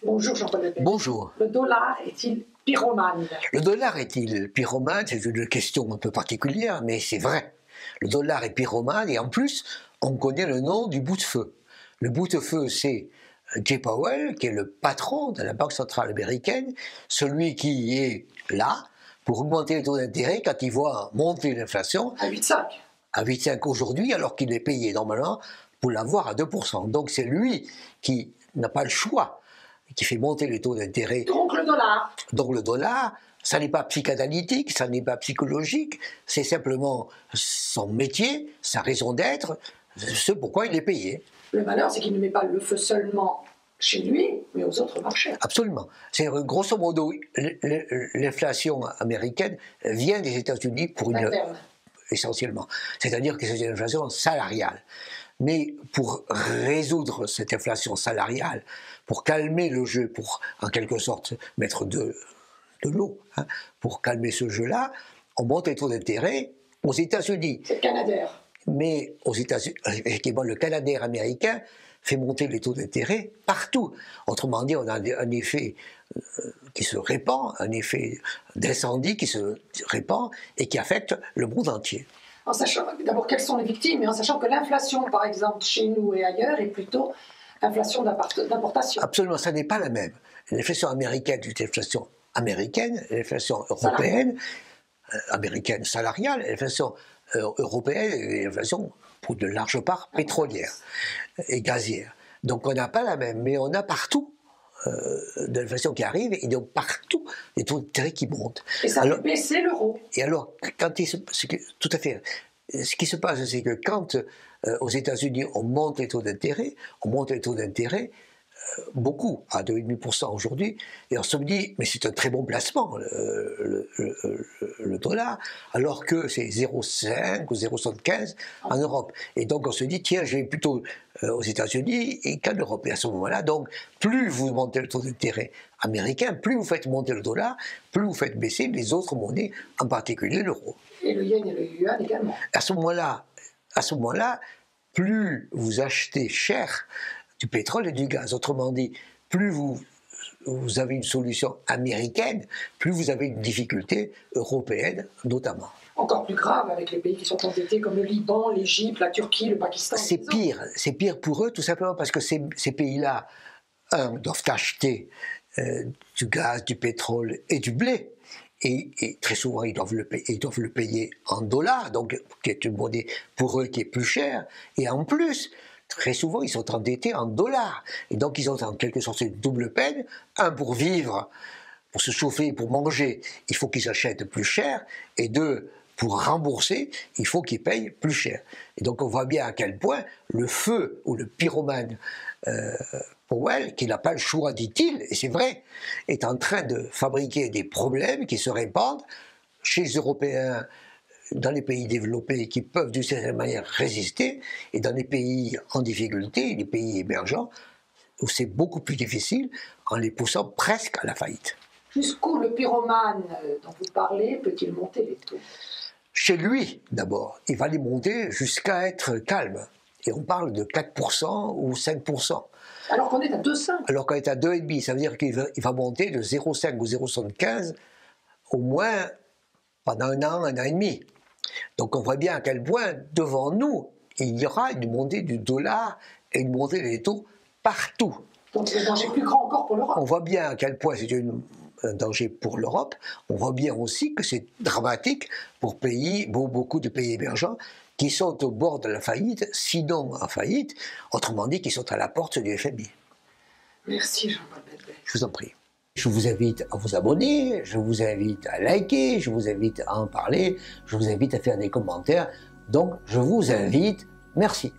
Bonjour Jean-Paul Lepage. Bonjour. Le dollar est-il pyromane? Le dollar est-il pyromane? C'est une question un peu particulière, mais c'est vrai. Le dollar est pyromane et en plus, on connaît le nom du bout de feu. Le bout de feu, c'est Jay Powell, qui est le patron de la Banque centrale américaine, celui qui est là pour augmenter les taux d'intérêt quand il voit monter l'inflation À 8,5. à 8,5 aujourd'hui, alors qu'il est payé normalement pour l'avoir à 2%. Donc c'est lui qui n'a pas le choix, qui fait monter les taux d'intérêt. Donc le dollar. Donc le dollar, ça n'est pas psychanalytique, ça n'est pas psychologique, c'est simplement son métier, sa raison d'être, ce pourquoi il est payé. Le malheur, c'est qu'il ne met pas le feu seulement chez lui, mais aux autres marchés. Absolument. C'est grosso modo, l'inflation américaine vient des États-Unis pour essentiellement. C'est-à-dire que c'est une inflation salariale. Mais pour résoudre cette inflation salariale, pour calmer le jeu, pour en quelque sorte mettre de l'eau, pour calmer ce jeu-là, on monte les taux d'intérêt aux États-Unis. C'est le Canadair. Mais aux États-Unis, effectivement, le Canadair américain fait monter les taux d'intérêt partout. Autrement dit, on a un effet qui se répand, un effet d'incendie qui se répand et qui affecte le monde entier. En sachant d'abord quelles sont les victimes et en sachant que l'inflation, par exemple, chez nous et ailleurs, est plutôt inflation d'importation. Absolument, ça n'est pas la même. L'inflation américaine est une inflation américaine, l'inflation européenne, américaine salariale, l'inflation européenne est une inflation pour de large part pétrolière et gazière. Donc on n'a pas la même, mais on a partout de l'inflation qui arrive et donc partout des taux d'intérêt qui montent. Et ça fait baisser l'euro. Et alors, tout à fait. Ce qui se passe, c'est que quand aux États-Unis on monte les taux d'intérêt, beaucoup, à 2,5% aujourd'hui, et on se dit, mais c'est un très bon placement, le dollar, alors que c'est 0,5 ou 0,75 en Europe. Et donc on se dit, tiens, je vais plutôt aux États-Unis qu'en Europe. Et à ce moment-là, donc, plus vous montez le taux d'intérêt américain, plus vous faites monter le dollar, plus vous faites baisser les autres monnaies, en particulier l'euro. Et le yen et le yuan également. À ce moment-là, plus vous achetez cher du pétrole et du gaz. Autrement dit, plus vous avez une solution américaine, plus vous avez une difficulté européenne, notamment. Encore plus grave avec les pays qui sont endettés comme le Liban, l'Égypte, la Turquie, le Pakistan. C'est pire pour eux, tout simplement parce que ces pays-là, doivent acheter du gaz, du pétrole et du blé. Et très souvent, ils doivent le payer en dollars, donc qui est une monnaie pour eux qui est plus chère. Et en plus, très souvent, ils sont endettés en dollars. Et donc, ils ont en quelque sorte une double peine. Un, pour vivre, pour se chauffer, pour manger, il faut qu'ils achètent plus cher. Et deux, pour rembourser, il faut qu'ils payent plus cher. Et donc, on voit bien à quel point le feu ou le pyromane Powell, qui n'a pas le choix, dit-il, et c'est vrai, est en train de fabriquer des problèmes qui se répandent chez les Européens, dans les pays développés qui peuvent d'une certaine manière résister, et dans les pays en difficulté, les pays émergents, où c'est beaucoup plus difficile, en les poussant presque à la faillite. Jusqu'où le pyromane dont vous parlez peut-il monter les taux? Chez lui, d'abord, il va les monter jusqu'à être calme. Et on parle de 4% ou 5%. Alors qu'on est à 2,5. Alors qu'on est à 2,5, ça veut dire qu'il va monter de 0,5 ou 0,75 au moins pendant un an et demi. Donc on voit bien à quel point, devant nous, il y aura une montée du dollar et une montée des taux partout. Donc le danger plus grand encore pour l'Europe. On voit bien à quel point c'est un danger pour l'Europe. On voit bien aussi que c'est dramatique pour beaucoup de pays émergents qui sont au bord de la faillite, sinon en faillite, autrement dit, qui sont à la porte du FMI. Merci Jean-Paul Lepage. Je vous en prie. Je vous invite à vous abonner, je vous invite à liker, je vous invite à en parler, je vous invite à faire des commentaires. Donc, je vous invite. Merci.